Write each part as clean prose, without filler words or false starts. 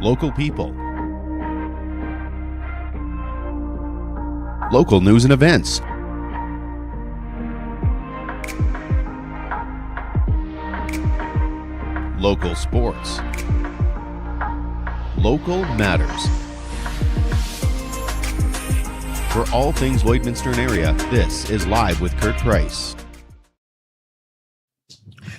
local people, local news and events, local sports, local matters. For all things Lloydminster and area, this is Live with Kurt Price.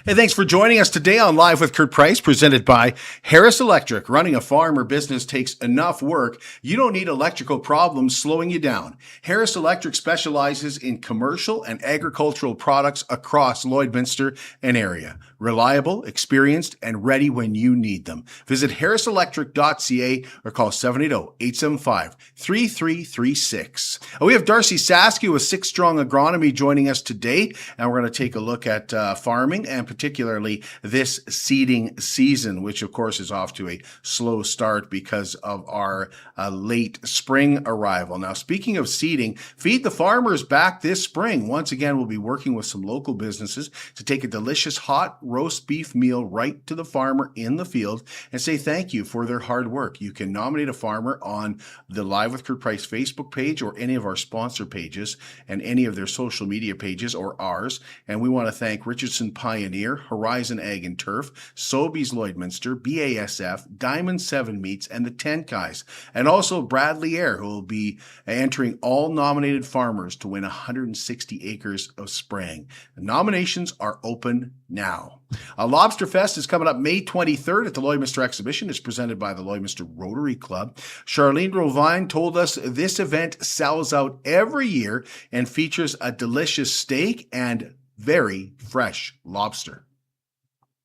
Hey, thanks for joining us today on Live with Kurt Price, presented by Harris Electric. Running a farm or business takes enough work. You don't need electrical problems slowing you down. Harris Electric specializes in commercial and agricultural products across Lloydminster and area. Reliable, experienced, and ready when you need them. Visit harriselectric.ca or call 780-875-3336. We have Darcy Saskiw with Six Strong Agronomy joining us today, and we're going to take a look at farming and particularly this seeding season, which of course is off to a slow start because of our late spring arrival. Now, speaking of seeding, Feed the Farmers back this spring. Once again, we'll be working with some local businesses to take a delicious hot roast beef meal right to the farmer in the field and say thank you for their hard work. You can nominate a farmer on the Live with Kurt Price Facebook page or any of our sponsor pages and any of their social media pages or ours. And we want to thank Richardson Pioneer, Horizon Ag and Turf, Sobeys Lloydminster, BASF, Diamond 7 Meats, and the Tenkais. And also Bradley Air, who will be entering all nominated farmers to win 160 acres of spraying. The nominations are open now. Lobster Fest is coming up May 23rd at the Lloydminster Exhibition. It's presented by the Lloydminster Rotary Club. Charlene Rovine told us this event sells out every year and features a delicious steak and very fresh lobster.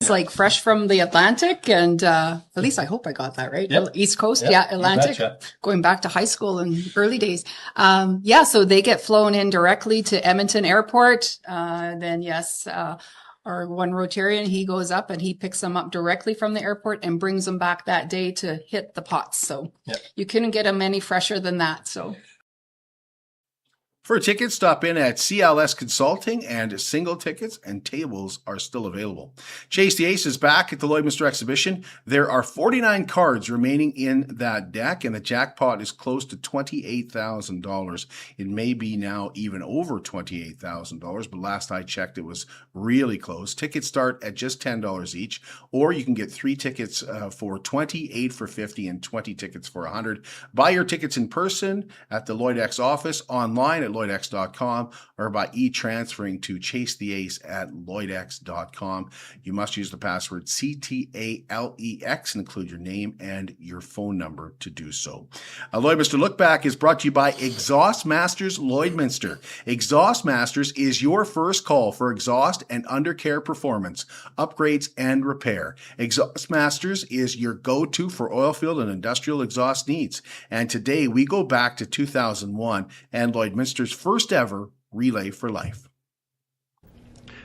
It's like fresh from the Atlantic, and at least I hope I got that right. Yep. East Coast, yep. Yeah, Atlantic, going back to high school in early days. So they get flown in directly to Edmonton Airport. Then our one Rotarian, he goes up and he picks them up directly from the airport and brings them back that day to hit the pots. So you couldn't get them any fresher than that. So. For tickets, stop in at CLS Consulting, and single tickets and tables are still available. Chase the Ace is back at the Lloydminster Exhibition. There are 49 cards remaining in that deck, and the jackpot is close to $28,000. It may be now even over $28,000, but last I checked, it was really close. Tickets start at just $10 each, or you can get 3 tickets for $20, 8 for $50, and 20 tickets for $100. Buy your tickets in person at the Lloydex office, online at Lloydex.com, or by e-transferring to chasetheace at Lloydex.com. You must use the password CTALEX and include your name and your phone number to do so. Lloydminster Look Back is brought to you by Exhaust Masters Lloydminster. Exhaust Masters is your first call for exhaust and undercarriage performance, upgrades, and repair. Exhaust Masters is your go-to for oilfield and industrial exhaust needs. And today we go back to 2001 and Lloydminster's first ever Relay for Life.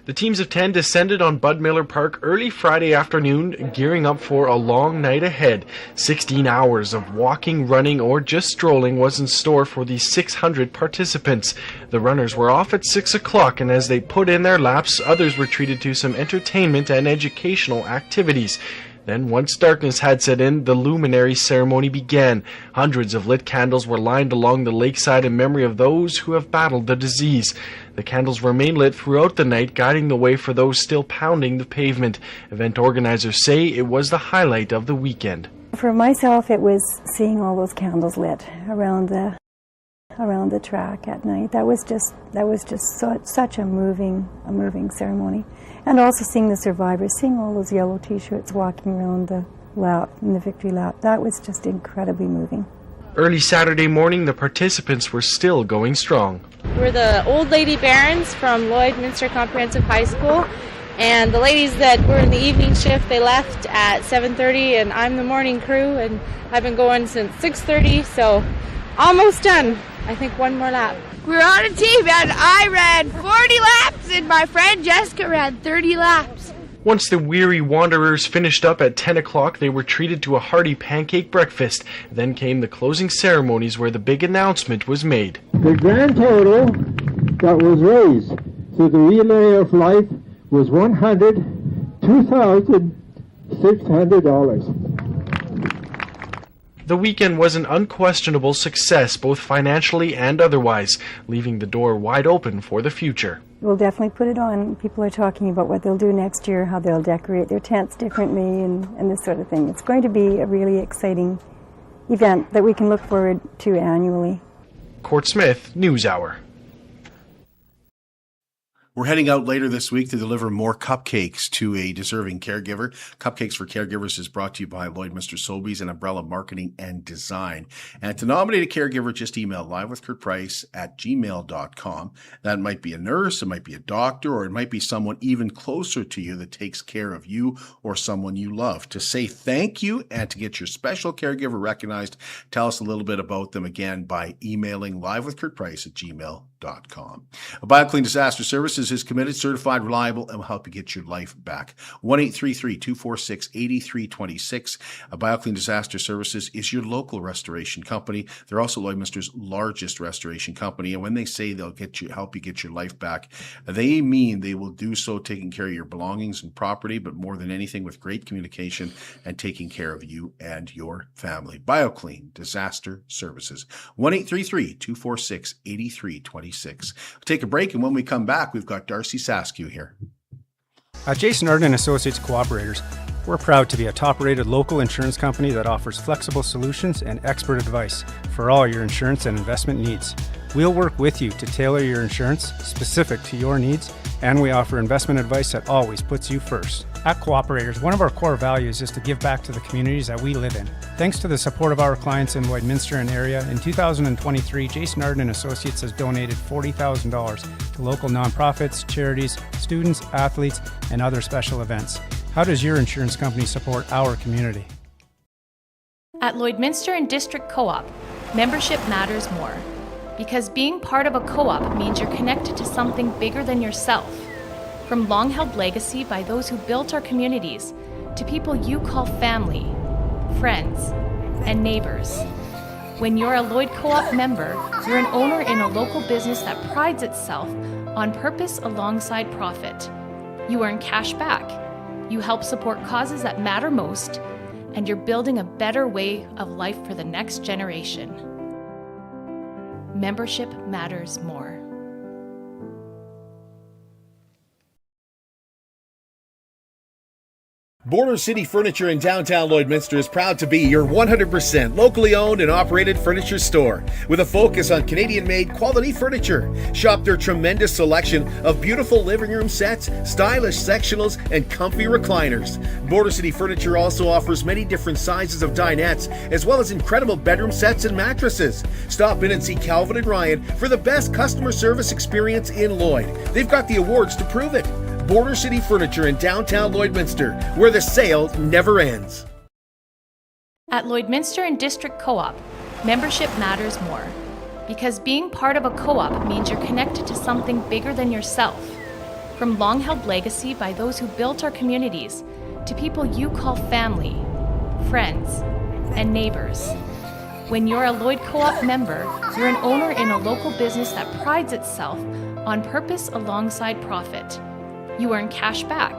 The teams of 10 descended on Bud Miller Park early Friday afternoon, gearing up for a long night ahead. 16 hours of walking, running, or just strolling was in store for the 600 participants. The runners were off at 6 o'clock, and as they put in their laps, others were treated to some entertainment and educational activities. Then, once darkness had set in, the luminary ceremony began. Hundreds of lit candles were lined along the lakeside in memory of those who have battled the disease. The candles remained lit throughout the night, guiding the way for those still pounding the pavement. Event organizers say it was the highlight of the weekend. For myself, it was seeing all those candles lit around the track at night. That was just such a moving ceremony. And also seeing the survivors, seeing all those yellow T-shirts walking around the lap, in the victory lap, that was just incredibly moving. Early Saturday morning, the participants were still going strong. We're the old lady barons from Lloydminster Comprehensive High School, and the ladies that were in the evening shift, they left at 7:30, and I'm the morning crew, and I've been going since 6:30, so almost done. I think one more lap. We're on a team, and I ran 40 laps, and my friend Jessica ran 30 laps. Once the weary wanderers finished up at 10 o'clock, they were treated to a hearty pancake breakfast. Then came the closing ceremonies where the big announcement was made. The grand total that was raised through the Relay of Life was $102,600. The weekend was an unquestionable success, both financially and otherwise, leaving the door wide open for the future. We'll definitely put it on. People are talking about what they'll do next year, how they'll decorate their tents differently, and this sort of thing. It's going to be a really exciting event that we can look forward to annually. Court Smith, NewsHour. We're heading out later this week to deliver more cupcakes to a deserving caregiver. Cupcakes for Caregivers is brought to you by Lloydminster Sobeys and Umbrella Marketing and Design. And to nominate a caregiver, just email livewithkurtprice@gmail.com. That might be a nurse, it might be a doctor, or it might be someone even closer to you that takes care of you or someone you love. To say thank you and to get your special caregiver recognized, tell us a little bit about them again by emailing livewithkurtprice@gmail.com. BioClean Disaster Services is committed, certified, reliable, and will help you get your life back. 1-833-246-8326. BioClean Disaster Services is your local restoration company. They're also Lloydminster's largest restoration company, and when they say they'll help you get your life back, they mean they will do so taking care of your belongings and property, but more than anything with great communication and taking care of you and your family. BioClean Disaster Services. 1-833-246-8326. We'll take a break, and when we come back, we've got Darcy Saskiw here. At Jason Arden Associates Cooperators, we're proud to be a top-rated local insurance company that offers flexible solutions and expert advice for all your insurance and investment needs. We'll work with you to tailor your insurance specific to your needs, and we offer investment advice that always puts you first. At Cooperators, one of our core values is to give back to the communities that we live in. Thanks to the support of our clients in Lloydminster and area, in 2023, Jason Arden Associates has donated $40,000 to local nonprofits, charities, students, athletes, and other special events. How does your insurance company support our community? At Lloydminster and District Co-op, membership matters more. Because being part of a co-op means you're connected to something bigger than yourself. From long-held legacy by those who built our communities, to people you call family, friends, and neighbors. When you're a Lloyd Co-op member, you're an owner in a local business that prides itself on purpose alongside profit. You earn cash back, you help support causes that matter most, and you're building a better way of life for the next generation. Membership matters more. Border City Furniture in downtown Lloydminster is proud to be your 100% locally owned and operated furniture store with a focus on Canadian-made quality furniture. Shop their tremendous selection of beautiful living room sets, stylish sectionals, and comfy recliners. Border City Furniture also offers many different sizes of dinettes, as well as incredible bedroom sets and mattresses. Stop in and see Calvin and Ryan for the best customer service experience in Lloyd. They've got the awards to prove it. Border City Furniture in downtown Lloydminster, where the sale never ends. At Lloydminster and District Co-op, membership matters more. Because being part of a co-op means you're connected to something bigger than yourself. From long-held legacy by those who built our communities, to people you call family, friends, and neighbors. When you're a Lloyd Co-op member, you're an owner in a local business that prides itself on purpose alongside profit. You earn cash back,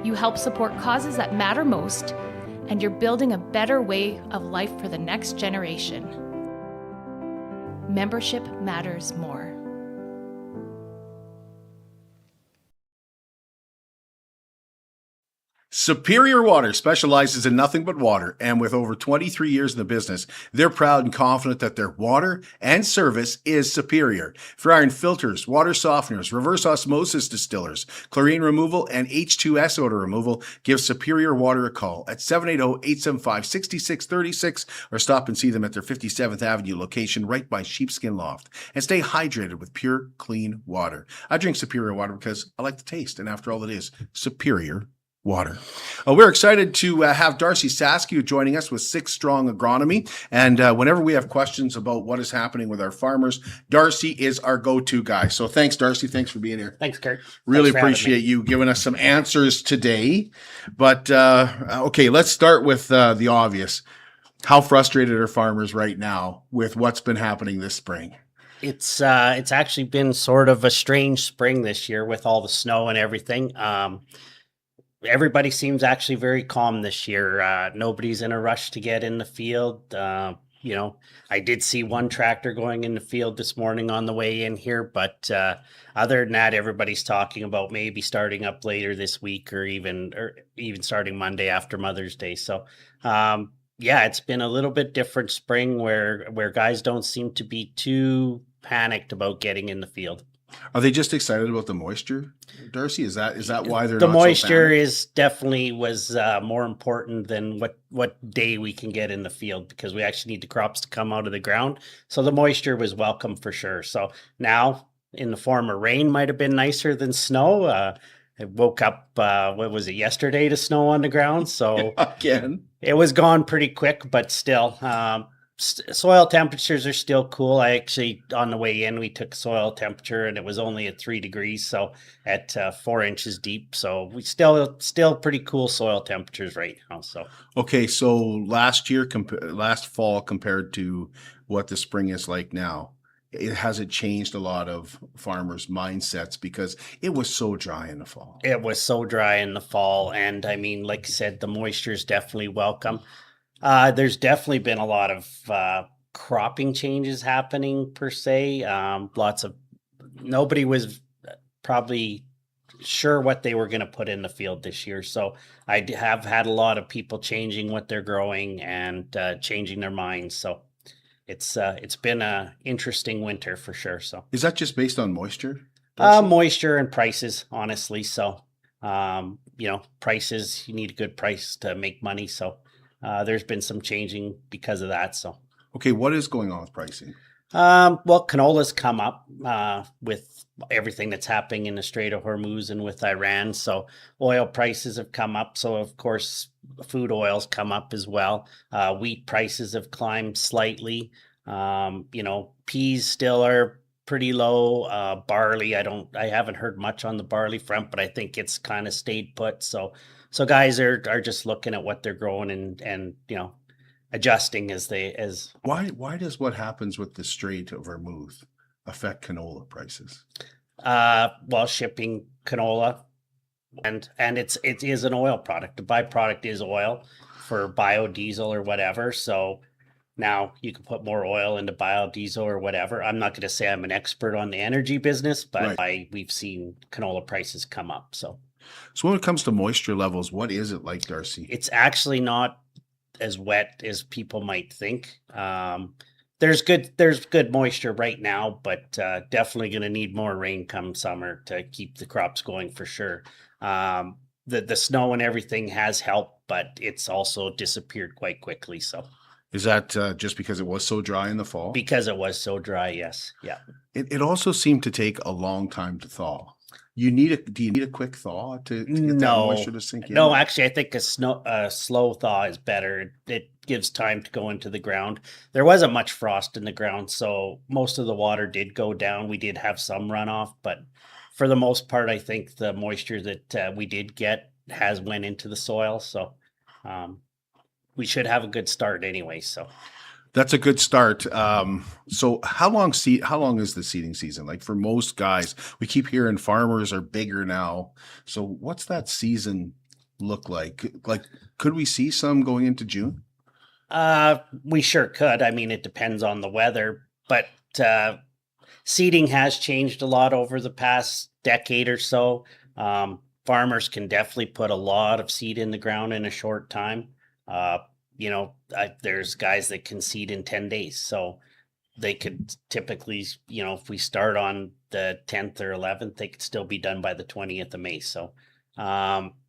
you help support causes that matter most, and you're building a better way of life for the next generation. Membership matters more. Superior Water specializes in nothing but water, and with over 23 years in the business, they're proud and confident that their water and service is superior. For iron filters, water softeners, reverse osmosis distillers, chlorine removal, and H2S odor removal, give Superior Water a call at 780-875-6636 or stop and see them at their 57th Avenue location right by Sheepskin Loft. And stay hydrated with pure, clean water. I drink Superior Water because I like the taste, and after all, it is superior water. We're excited to have Darcy Saskiw joining us with Six Strong Agronomy. And whenever we have questions about what is happening with our farmers, Darcy is our go-to guy. So thanks, Darcy. Thanks for being here. Thanks, Kurt. Really appreciate you giving us some answers today. But okay, let's start with the obvious. How frustrated are farmers right now with what's been happening this spring? It's actually been sort of a strange spring this year with all the snow and everything. everybody seems actually very calm this year. Nobody's in a rush to get in the field. I did see one tractor going in the field this morning on the way in here, but other than that, everybody's talking about maybe starting up later this week or even starting Monday after Mother's Day. So, yeah, it's been a little bit different spring where guys don't seem to be too panicked about getting in the field. Are they just excited about the moisture, Darcy? Is that why they're the not moisture so is definitely was more important than what day we can get in the field, because we actually need the crops to come out of the ground. So the moisture was welcome for sure. So now in the form of rain might have been nicer than snow. I woke up, what was it, yesterday to snow on the ground. So again, it was gone pretty quick, but still, soil temperatures are still cool. I actually, on the way in, we took soil temperature and it was only at 3 degrees. So at 4 inches deep. So we still pretty cool soil temperatures right now. So, okay. So last fall compared to what the spring is like now, it changed a lot of farmers' mindsets because it was so dry in the fall. It was so dry in the fall. And I mean, like I said, the moisture is definitely welcome. There's definitely been a lot of cropping changes happening per se. Nobody was probably sure what they were going to put in the field this year. So I have had a lot of people changing what they're growing and changing their minds. So it's been a interesting winter for sure. So is that just based on moisture? Moisture and prices, honestly. So, prices, you need a good price to make money. So there's been some changing because of that. So, okay, what is going on with pricing? Well, canola's come up with everything that's happening in the Strait of Hormuz and with Iran. So oil prices have come up. So of course, food oils come up as well. Wheat prices have climbed slightly. Peas still are pretty low. Barley, I haven't heard much on the barley front, but I think it's kind of stayed put. So guys are just looking at what they're growing and adjusting as why does what happens with the Strait of Hormuz affect canola prices? Well, shipping canola and it is an oil product. The byproduct is oil for biodiesel or whatever. So now you can put more oil into biodiesel or whatever. I'm not going to say I'm an expert on the energy business, but right. We've seen canola prices come up. So when it comes to moisture levels, what is it like, Darcy? It's actually not as wet as people might think. There's good moisture right now, but definitely going to need more rain come summer to keep the crops going for sure. The snow and everything has helped, but it's also disappeared quite quickly. So is that just because it was so dry in the fall? Because it was so dry, yes. Yeah. It also seemed to take a long time to thaw. Do you need a quick thaw to get that moisture to sink in? No, actually, I think a slow thaw is better. It gives time to go into the ground. There wasn't much frost in the ground, so most of the water did go down. We did have some runoff, but for the most part, I think the moisture that we did get has went into the soil. So we should have a good start anyway. So that's a good start. So how long is the seeding season? Like for most guys, we keep hearing farmers are bigger now. So what's that season look like? Like, could we see some going into June? We sure could. I mean, it depends on the weather, but seeding has changed a lot over the past decade or so. Farmers can definitely put a lot of seed in the ground in a short time. There's guys that can seed in 10 days. So they could typically, if we start on the 10th or 11th, they could still be done by the 20th of May. So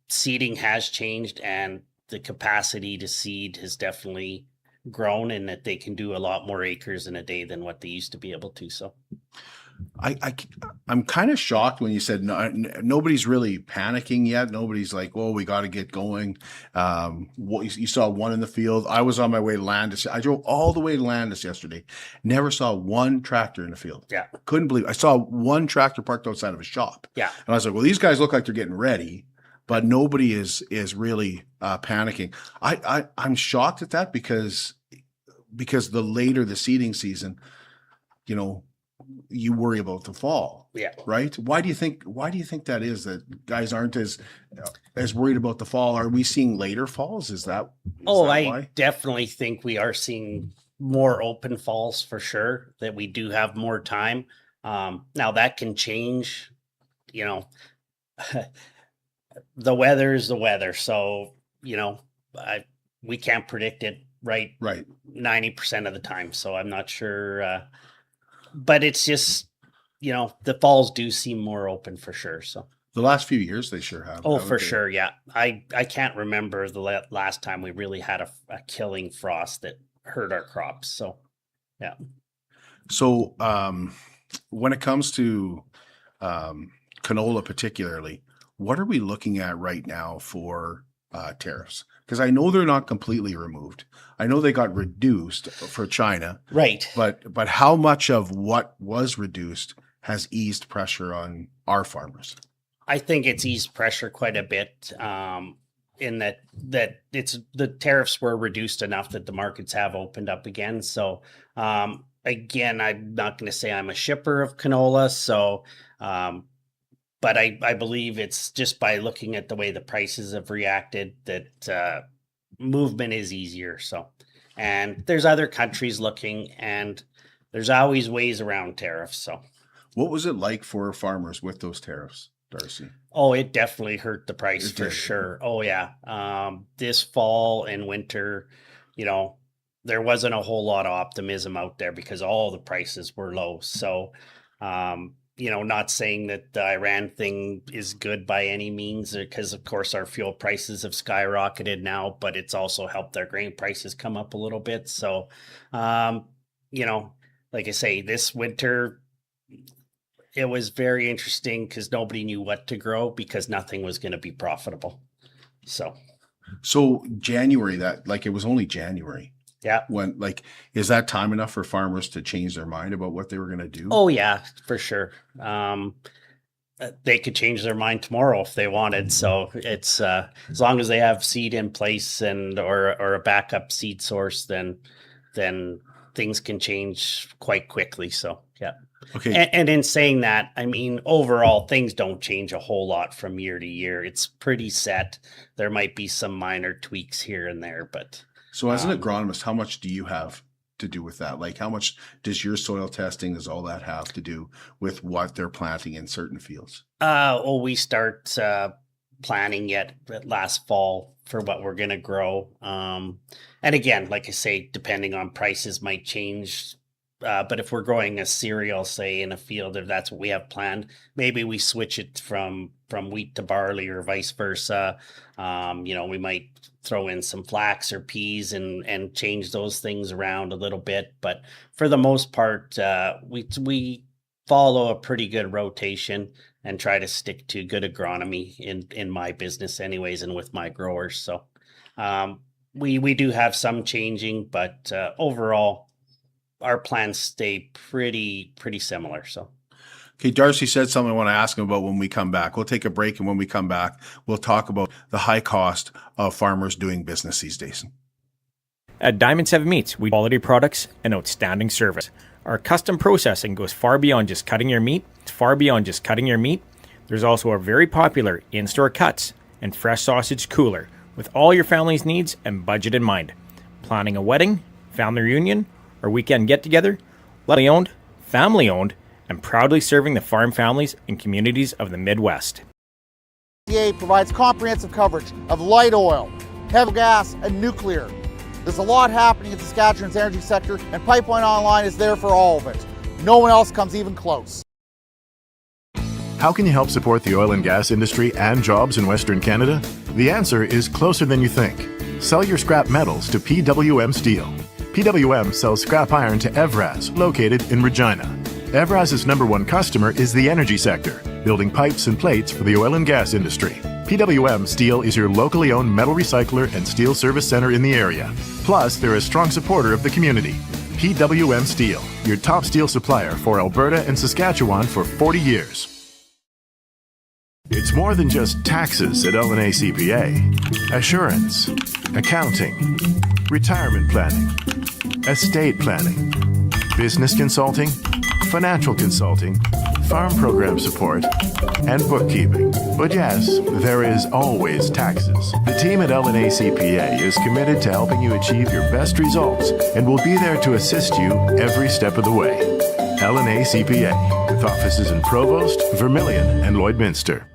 seeding has changed and the capacity to seed has definitely grown, and that they can do a lot more acres in a day than what they used to be able to. So I'm kind of shocked when you said nobody's really panicking yet. Nobody's like, "Well, we got to get going." You saw one in the field. I was on my way to Landis. I drove all the way to Landis yesterday. Never saw one tractor in the field. Yeah, couldn't believe it. I saw one tractor parked outside of a shop. Yeah, and I was like, "Well, these guys look like they're getting ready." But nobody is really panicking. I'm shocked at that because the later the seeding season, you worry about the fall. Yeah. Right. Why do you think that is, that guys aren't as worried about the fall? Are we seeing later falls? Is that I definitely think we are seeing more open falls for sure, that we do have more time. Now that can change, you know, the weather is the weather. So, you know, we can't predict it right 90% of the time. So I'm not sure. But it's just, you know, the falls do seem more open for sure. So the last few years they sure have. Oh, for sure. Yeah. I can't remember the last time we really had a killing frost that hurt our crops. So, yeah. So, when it comes to canola particularly, what are we looking at right now for tariffs? Because I know they're not completely removed. I know they got reduced for China. Right. But how much of what was reduced has eased pressure on our farmers? I think it's eased pressure quite a bit, in that it's the tariffs were reduced enough that the markets have opened up again. So, again, I'm not going to say I'm a shipper of canola. So, but I believe it's just by looking at the way the prices have reacted that movement is easier. So, and there's other countries looking, and there's always ways around tariffs. So, what was it like for farmers with those tariffs, Darcy? Oh, it definitely hurt the price for sure. Oh yeah. This fall and winter, you know, there wasn't a whole lot of optimism out there because all the prices were low. So, you know, not saying that the Iran thing is good by any means, because of course our fuel prices have skyrocketed now, but it's also helped our grain prices come up a little bit. So, you know, like I say, this winter, it was very interesting because nobody knew what to grow because nothing was going to be profitable. So January, it was only January. Yeah. When, is that time enough for farmers to change their mind about what they were going to do? Oh yeah, for sure. They could change their mind tomorrow if they wanted. So it's, as long as they have seed in place or a backup seed source, then things can change quite quickly. So, yeah. Okay. And in saying that, I mean, overall, things don't change a whole lot from year to year. It's pretty set. There might be some minor tweaks here and there, but. So as an agronomist, how much do you have to do with that? Like, how much does your soil testing, does all that have to do with what they're planting in certain fields? We start planning last fall for what we're going to grow. And again, like I say, depending on prices might change. But if we're growing a cereal, say in a field, if that's what we have planned, maybe we switch it from wheat to barley or vice versa. You know, we might throw in some flax or peas and change those things around a little bit. But for the most part, we follow a pretty good rotation and try to stick to good agronomy in my business anyways, and with my growers. So we do have some changing, but overall, our plans stay pretty similar. So. Okay, Darcy said something I want to ask him about when we come back. We'll take a break, and when we come back, we'll talk about the high cost of farmers doing business these days. At Diamond 7 Meats, we quality products and outstanding service. Our custom processing goes far beyond just cutting your meat. It's far beyond just cutting your meat. There's also a very popular in-store cuts and fresh sausage cooler with all your family's needs and budget in mind. Planning a wedding, family reunion, or weekend get-together, locally owned, family-owned, and proudly serving the farm families and communities of the Midwest. PA provides comprehensive coverage of light oil, heavy gas, and nuclear. There's a lot happening in Saskatchewan's energy sector, and Pipeline Online is there for all of it. No one else comes even close. How can you help support the oil and gas industry and jobs in Western Canada? The answer is closer than you think. Sell your scrap metals to PWM Steel. PWM sells scrap iron to Evraz, located in Regina. Evraz's #1 customer is the energy sector, building pipes and plates for the oil and gas industry. PWM Steel is your locally owned metal recycler and steel service center in the area. Plus, they're a strong supporter of the community. PWM Steel, your top steel supplier for Alberta and Saskatchewan for 40 years. It's more than just taxes at L&A CPA. Assurance, accounting, retirement planning, estate planning, business consulting, financial consulting, farm program support, and bookkeeping. But yes, there is always taxes. The team at L&A CPA is committed to helping you achieve your best results and will be there to assist you every step of the way. L&A CPA, with offices in Provost, Vermilion, and Lloydminster.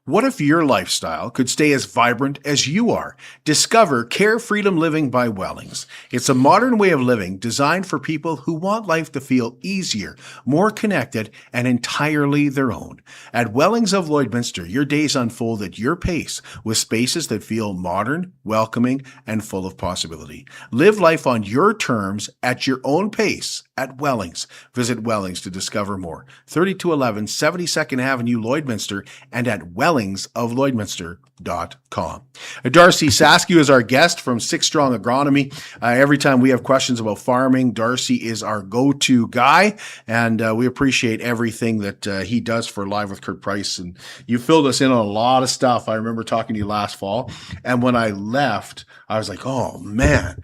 What if your lifestyle could stay as vibrant as you are? Discover Care Freedom Living by Wellings. It's a modern way of living designed for people who want life to feel easier, more connected, and entirely their own. At Wellings of Lloydminster, your days unfold at your pace with spaces that feel modern, welcoming, and full of possibility. Live life on your terms at your own pace at Wellings. Visit Wellings to discover more. 3211 72nd Avenue, Lloydminster, and at wellingsoflloydminster.com. Darcy Saskiw is our guest from Six Strong Agronomy. Every time we have questions about farming, Darcy is our go-to guy, and we appreciate everything that he does for Live with Kurt Price. And you filled us in on a lot of stuff. I remember talking to you last fall, and when I left, I was like, oh man,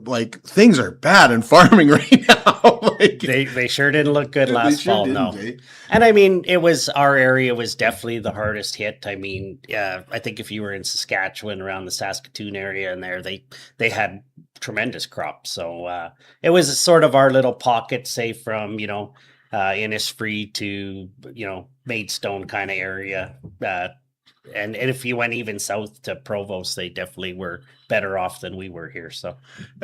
like things are bad in farming right now. Like, they sure didn't look good last fall, no. And I mean, our area was definitely the hardest hit. I mean, I think if you were in Saskatchewan around the Saskatoon area and there, they had tremendous crops. So it was sort of our little pocket, say from, Innisfree to, Maidstone kind of area. And if you went even south to Provost, they definitely were better off than we were here. So,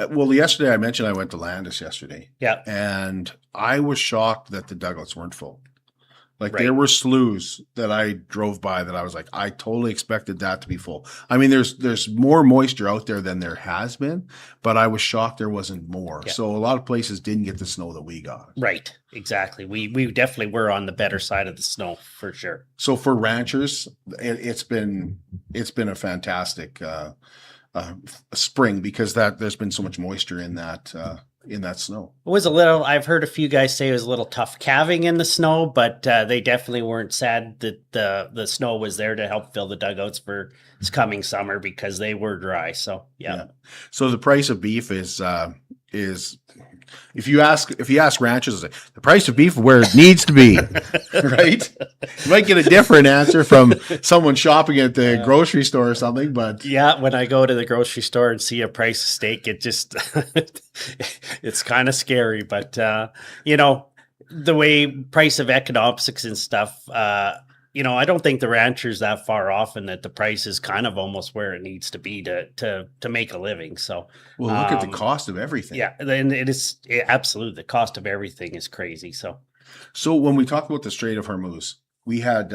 well, yesterday I mentioned I went to Landis yesterday. Yeah. And I was shocked that the dugouts weren't full. Like Right. there were sloughs that I drove by that I was like, I totally expected that to be full. I mean, there's more moisture out there than there has been, but I was shocked there wasn't more. Yeah. So a lot of places didn't get the snow that we got. Right. Exactly. We definitely were on the better side of the snow for sure. So for ranchers, it's been a fantastic spring because there's been so much moisture in that snow. It was I've heard a few guys say it was a little tough calving in the snow, but they definitely weren't sad that the snow was there to help fill the dugouts for this coming summer because they were dry. So, yeah. So the price of beef is if you ask ranchers, the price of beef where it needs to be, right? You might get a different answer from someone shopping at the grocery store or something, but yeah, when I go to the grocery store and see a price of steak, it just it's kind of scary. But the way price of economics and stuff, I don't think the rancher's that far off, and that the price is kind of almost where it needs to be to make a living. So, well, look at the cost of everything. Yeah, then absolutely the cost of everything is crazy. So when we talk about the Strait of Hormuz, we had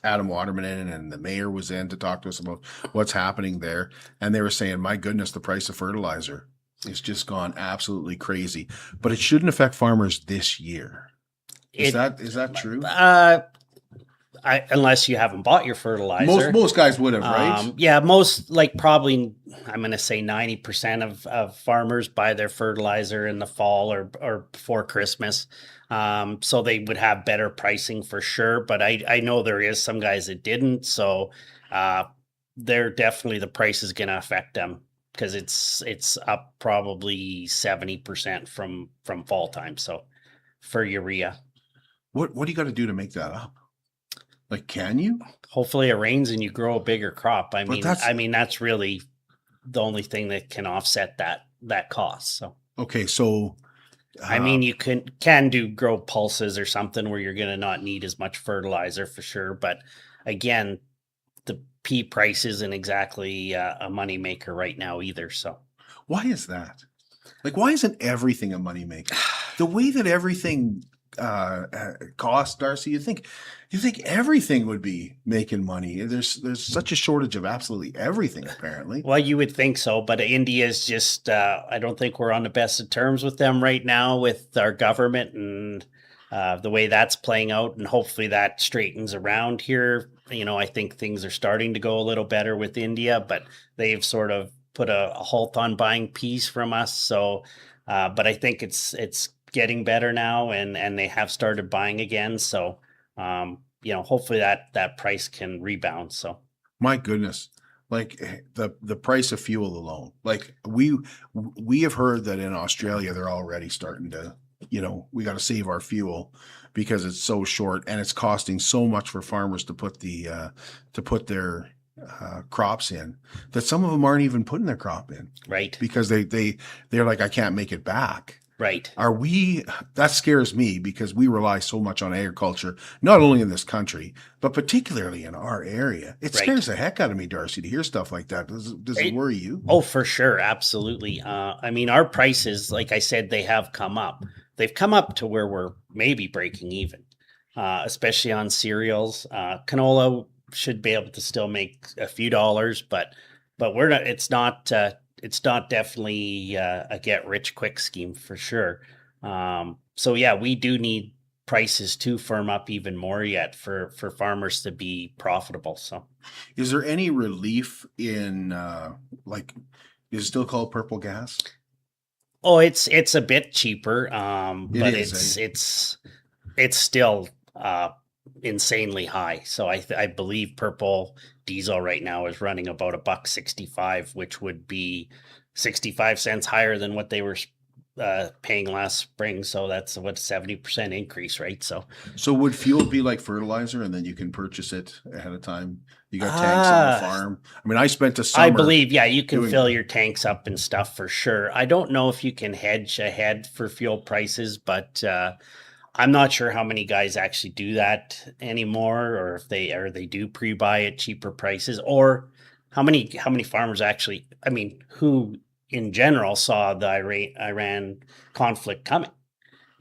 Adam Waterman in, and the mayor was in to talk to us about what's happening there, and they were saying, "My goodness, the price of fertilizer has just gone absolutely crazy." But it shouldn't affect farmers this year. Is that true? Unless you haven't bought your fertilizer. Most guys would have, right? Yeah, most, probably, I'm going to say 90% of farmers buy their fertilizer in the fall or before Christmas. So they would have better pricing for sure. But I know there is some guys that didn't. So they're definitely, the price is going to affect them because it's up probably 70% from fall time. So for urea. What do you got to do to make that up? Like, can you? Hopefully it rains and you grow a bigger crop. I mean, that's really the only thing that can offset that cost. So, okay. So, I mean, you can grow pulses or something where you're going to not need as much fertilizer for sure. But again, the pea price isn't exactly a moneymaker right now either. So why is that? Like, why isn't everything a moneymaker? The way that everything cost, Darcy, you think everything would be making money. There's such a shortage of absolutely everything, apparently. Well, you would think so, but India's just I don't think we're on the best of terms with them right now with our government and the way that's playing out, and hopefully that straightens around here. I think things are starting to go a little better with India, but they've sort of put a halt on buying peas from us. So but I think it's getting better now, and they have started buying again. So, hopefully that price can rebound. So, my goodness, like the price of fuel alone. Like we have heard that in Australia they're already starting to, we got to save our fuel because it's so short and it's costing so much for farmers to put their crops in, that some of them aren't even putting their crop in, right? Because they're like, I can't make it back. Right. That scares me because we rely so much on agriculture, not only in this country, but particularly in our area. It scares the heck out of me, Darcy, to hear stuff like that. Does it worry you? Oh, for sure. Absolutely. I mean, our prices, like I said, they have come up. They've come up to where we're maybe breaking even, especially on cereals. Canola should be able to still make a few dollars, but we're not, it's not definitely a get rich quick scheme for sure. So yeah, we do need prices to firm up even more yet for farmers to be profitable. So is there any relief in is it still called purple gas? Oh, it's a bit cheaper, but it's still insanely high. So I believe purple diesel right now is running about $1.65, which would be 65 cents higher than what they were paying last spring. So that's what 70% increase, right? So would fuel be like fertilizer, and then you can purchase it ahead of time? You got tanks on the farm. I mean, I spent a summer. I believe, yeah, you can fill your tanks up and stuff for sure. I don't know if you can hedge ahead for fuel prices, but I'm not sure how many guys actually do that anymore, or if they do pre-buy at cheaper prices, or how many farmers actually, I mean, who in general saw the Iran conflict coming.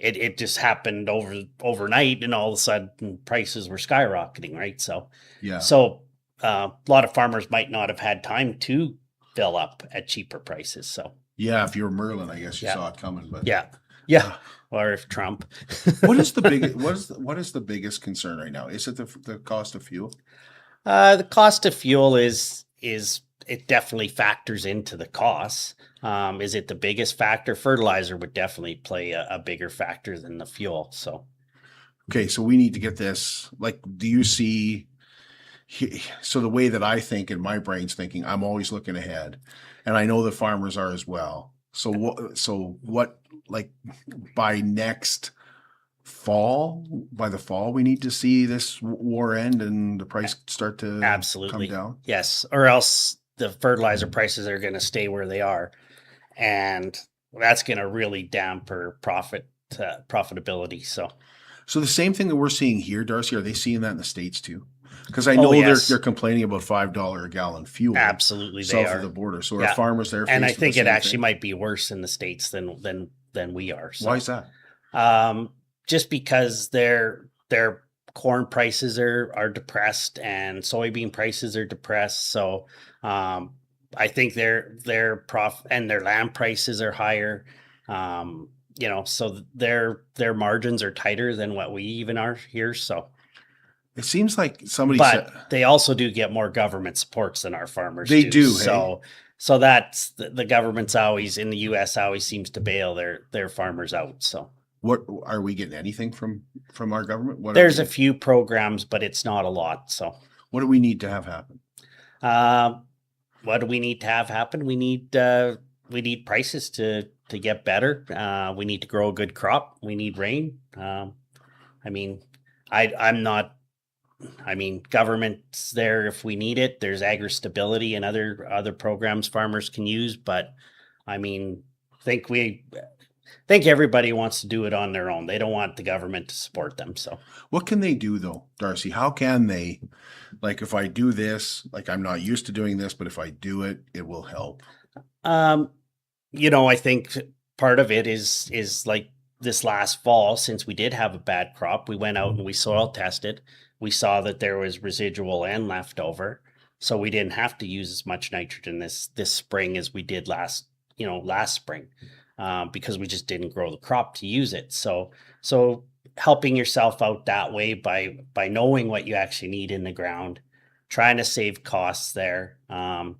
It just happened overnight, and all of a sudden prices were skyrocketing, right? So yeah. So a lot of farmers might not have had time to fill up at cheaper prices. So yeah, if you were Merlin, I guess you saw it coming. But yeah. Or if Trump. What is the biggest concern right now? Is it the cost of fuel? The cost of fuel is it definitely factors into the costs. Is it the biggest factor? Fertilizer would definitely play a bigger factor than the fuel. So, okay, so we need to get this. Like, do you see? So the way that I think, and my brain's thinking, I'm always looking ahead, and I know the farmers are as well. So what? Like by next fall, by the fall, we need to see this war end and the price start to absolutely come down. Yes, or else the fertilizer prices are going to stay where they are, and that's going to really damper profitability. So the same thing that we're seeing here, Darcy, are they seeing that in the States too? Because I know they're complaining about $5 a gallon fuel. Absolutely, they south are of the border. So our farmers there, and I think it actually might be worse in the States than we are. So, why is that? Just because their corn prices are depressed and soybean prices are depressed. So I think their profit and their land prices are higher. So their margins are tighter than what we even are here. So it seems like they also do get more government supports than our farmers. They do. So that's the government's always in the U.S. always seems to bail their farmers out. So what are we getting anything from our government? There's a few programs, but it's not a lot. So what do we need to have happen? What do we need to have happen? We need prices to get better. We need to grow a good crop. We need rain. Government's there if we need it. There's agri-stability and other programs farmers can use, but think everybody wants to do it on their own. They don't want the government to support them. So what can they do though, Darcy? How can they, like, if I do this, like I'm not used to doing this, but if I do it, it will help? I think part of it is like this last fall, since we did have a bad crop, we went out and we soil tested. We saw that there was residual and leftover, so we didn't have to use as much nitrogen this spring as we did last spring, because we just didn't grow the crop to use it. So helping yourself out that way by knowing what you actually need in the ground, trying to save costs there. And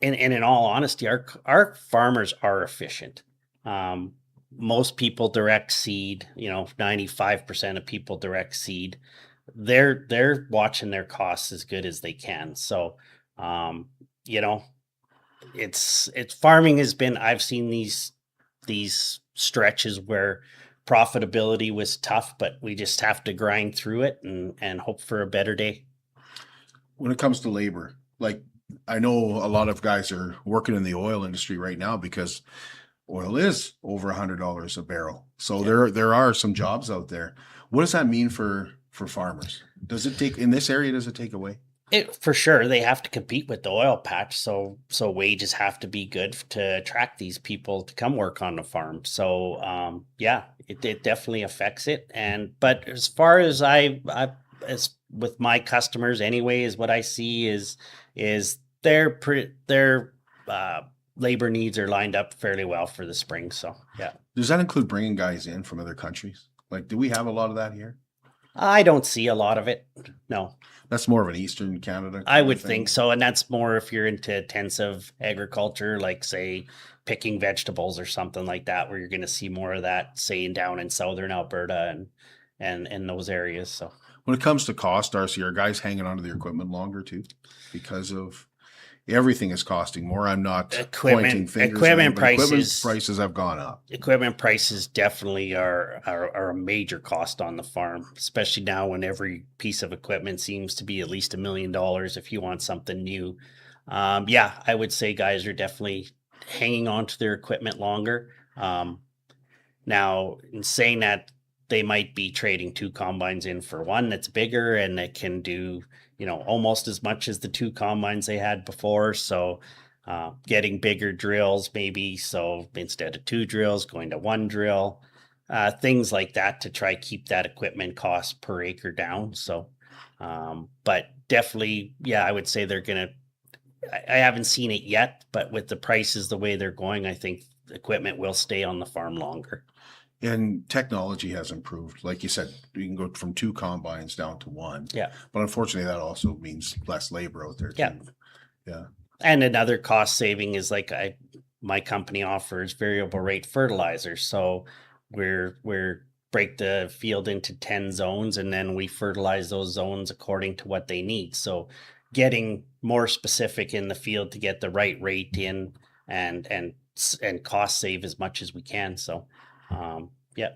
in all honesty, our farmers are efficient. Most people direct seed, 95% of people direct seed. They're watching their costs as good as they can. So You know, it's farming has been, I've seen these stretches where profitability was tough, but we just have to grind through it and hope for a better day. When it comes to labor, like I know a lot of guys are working in the oil industry right now because oil is over $100 a barrel. So there are some jobs out there. What does that mean for farmers? Does it take in this area? Does it take away? It, for sure, they have to compete with the oil patch, so wages have to be good to attract these people to come work on the farm. So yeah, it definitely affects it. But as far as I as with my customers anyway, is what I see is their labor needs are lined up fairly well for the spring. So yeah. Does that include bringing guys in from other countries? Like, do we have a lot of that here? I don't see a lot of it. No. That's more of an Eastern Canada. I would think so. And that's more if you're into intensive agriculture, like say picking vegetables or something like that, where you're going to see more of that, say down in Southern Alberta and in those areas. So when it comes to cost, Darcy, are guys hanging onto their equipment longer too? Because of everything is costing more. I'm not pointing fingers. Equipment prices have gone up. Equipment prices definitely are a major cost on the farm, especially now when every piece of equipment seems to be at least $1 million if you want something new. Yeah, I would say guys are definitely hanging on to their equipment longer. Now, in saying that, they might be trading 2 combines in for one that's bigger and that can do, almost as much as the 2 combines they had before. So getting bigger drills maybe. So instead of 2 drills, going to 1 drill, things like that to try keep that equipment cost per acre down. So, but definitely, yeah, I would say they're going to, I haven't seen it yet, but with the prices the way they're going, I think equipment will stay on the farm longer. And technology has improved. Like you said, you can go from 2 combines down to 1. Yeah. But unfortunately, that also means less labor out there too. Yeah. Yeah. And another cost saving is like my company offers variable rate fertilizer. So we're break the field into 10 zones and then we fertilize those zones according to what they need. So getting more specific in the field to get the right rate in and cost save as much as we can. So yeah.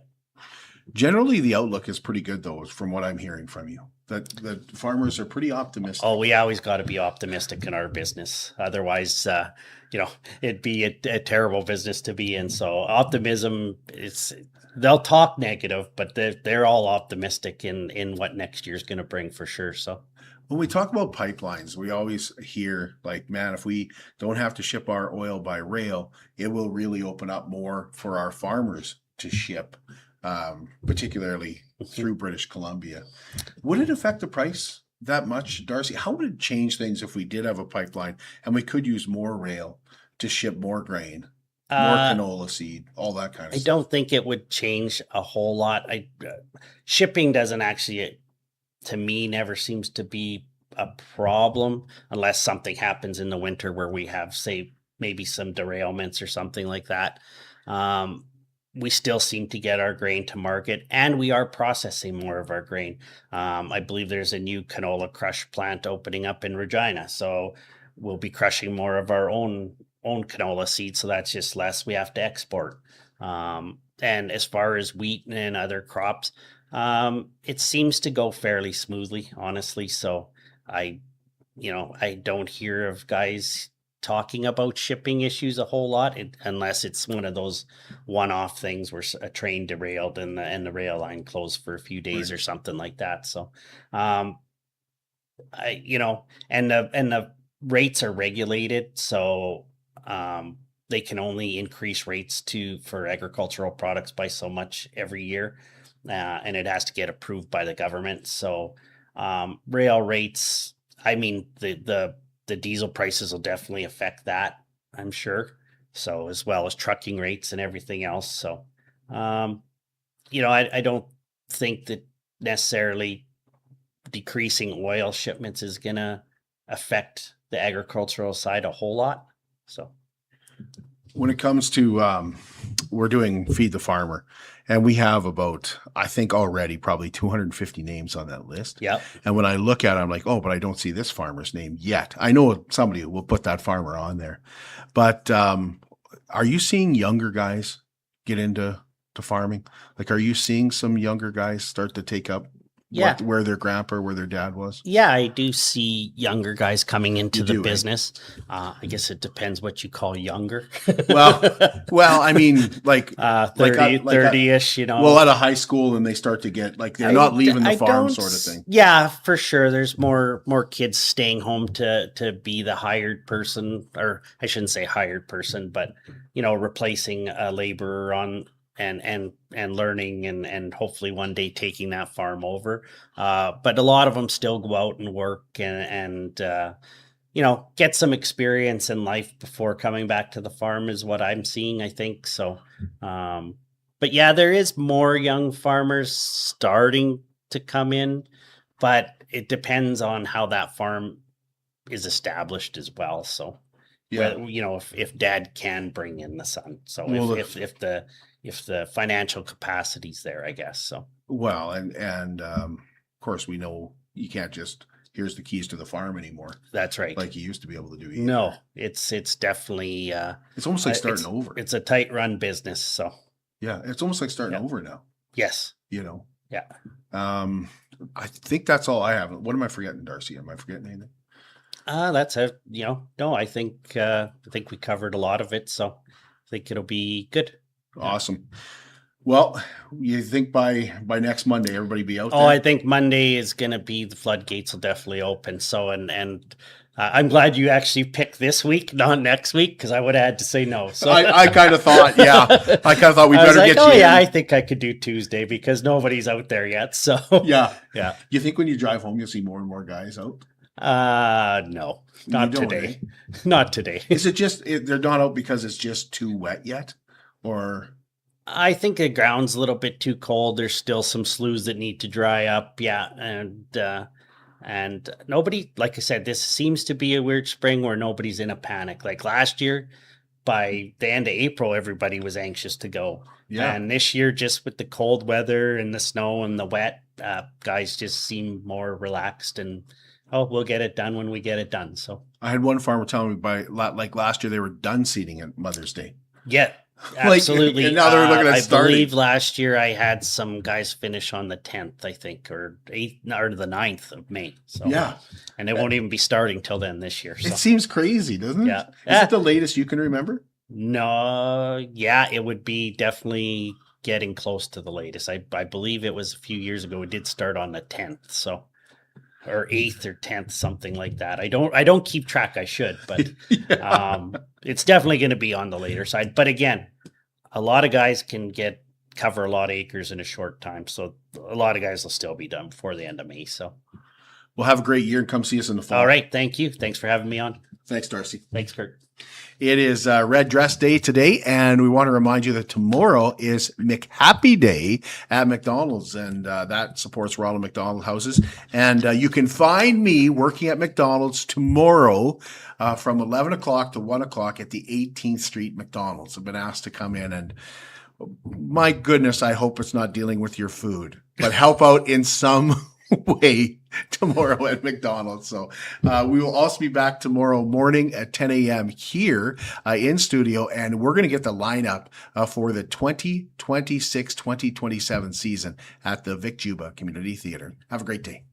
Generally, the outlook is pretty good, though, from what I'm hearing from you. That farmers are pretty optimistic. Oh, we always got to be optimistic in our business. Otherwise, it'd be a terrible business to be in. So optimism, they'll talk negative, but they're all optimistic in what next year's going to bring for sure. So. When we talk about pipelines, we always hear like, man, if we don't have to ship our oil by rail, it will really open up more for our farmers to ship, particularly through British Columbia. Would it affect the price that much, Darcy? How would it change things if we did have a pipeline and we could use more rail to ship more grain, more canola seed, all that kind of stuff? I don't think it would change a whole lot. Shipping doesn't actually, to me, never seems to be a problem unless something happens in the winter where we have, say, maybe some derailments or something like that. We still seem to get our grain to market and we are processing more of our grain. I believe there's a new canola crush plant opening up in Regina. So we'll be crushing more of our own canola seed. So that's just less we have to export. And as far as wheat and other crops, it seems to go fairly smoothly, honestly. So I don't hear of guys talking about shipping issues a whole lot unless it's one of those one-off things where a train derailed and the rail line closed for a few days or something like that. So, and the rates are regulated. So, they can only increase rates for agricultural products by so much every year. And it has to get approved by the government. So, rail rates, I mean, the diesel prices will definitely affect that, I'm sure. So as well as trucking rates and everything else. So, I don't think that necessarily decreasing oil shipments is going to affect the agricultural side a whole lot. So when it comes to we're doing Feed the Farmer, and we have about, I think already probably 250 names on that list. Yep. And when I look at it, I'm like, oh, but I don't see this farmer's name yet. I know somebody will put that farmer on there. But are you seeing younger guys get into farming? Like, are you seeing some younger guys start to take up where their grandpa or where their dad was? Yeah, I do see younger guys coming into the business. I guess it depends what you call younger. well, I mean, like 30-ish, you know. Well, out of high school, and they start to get like they're not leaving the farm, sort of thing. Yeah, for sure. There's more kids staying home to be the hired person, or I shouldn't say hired person, but replacing a laborer on. And learning and hopefully one day taking that farm over. But a lot of them still go out and work and get some experience in life before coming back to the farm is what I'm seeing, I think. So, but yeah, there is more young farmers starting to come in, but it depends on how that farm is established as well. So, if dad can bring in the son. So if the financial capacity's there, I guess. So well, and of course we know you can't just here's the keys to the farm anymore. That's right, like you used to be able to do. Either. No, it's definitely it's almost like starting over. It's a tight run business, so yeah, it's almost like starting over now. Yes, yeah. I think that's all I have. What am I forgetting, Darcy? Am I forgetting anything? That's no. I think we covered a lot of it, so I think it'll be good. Awesome. Well, you think by next Monday everybody be out there? Oh, I think Monday is going to be the floodgates will definitely open. So and I'm glad you actually picked this week, not next week, because I would have had to say no. So I kind of thought, we better get you. Oh yeah, I think I could do Tuesday because nobody's out there yet. So yeah. You think when you drive home you'll see more and more guys out? No, not today. Not today. Is it just they're not out because it's just too wet yet? Or I think the ground's a little bit too cold. There's still some sloughs that need to dry up. Yeah. And nobody, like I said, this seems to be a weird spring where nobody's in a panic. Like last year, by the end of April, everybody was anxious to go. Yeah. And this year, just with the cold weather and the snow and the wet, guys just seem more relaxed and, we'll get it done when we get it done. So I had one farmer tell me like last year, they were done seeding at Mother's Day. Yeah. Absolutely. And now they're looking at starting. I believe last year I had some guys finish on the 10th, I think, or 8th or the 9th of May. So yeah. And they won't even be starting till then this year. So. It seems crazy, doesn't it? Yeah. Is it the latest you can remember? No. Yeah, it would be definitely getting close to the latest. I believe it was a few years ago. It did start on the 10th. So or 8th or 10th, something like that. I don't keep track. I should, but it's definitely going to be on the later side. But again, a lot of guys can cover a lot of acres in a short time. So a lot of guys will still be done before the end of May. So we'll have a great year and come see us in the fall. All right. Thank you. Thanks for having me on. Thanks, Darcy. Thanks, Kurt. It is Red Dress Day today, and we want to remind you that tomorrow is McHappy Day at McDonald's, and that supports Ronald McDonald Houses. And you can find me working at McDonald's tomorrow from 11 o'clock to 1 o'clock at the 18th Street McDonald's. I've been asked to come in, and my goodness, I hope it's not dealing with your food, but help out in some way tomorrow at McDonald's. So we will also be back tomorrow morning at 10 a.m. here in studio, and we're going to get the lineup for the 2026-2027 season at the Vic Juba Community Theater. Have a great day.